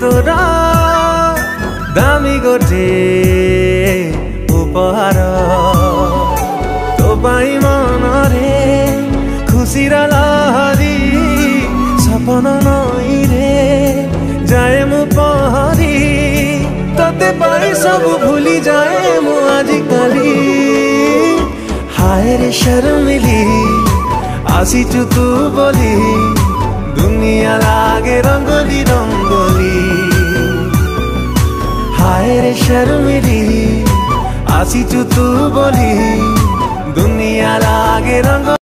तोरा दामी गोटे उपहार तो पाई मनरे खुशीर लहरी सपन नई रे जाए मु पहरी तते पाई सब भूली जाए मु आजिकाली हाय रे शर्मिली आसीचु तू बोली दुनिया लागे रंगोली रंगोली हाय रे शर्मिली आसीचु तू बोली दुनिया लागे रंगोली।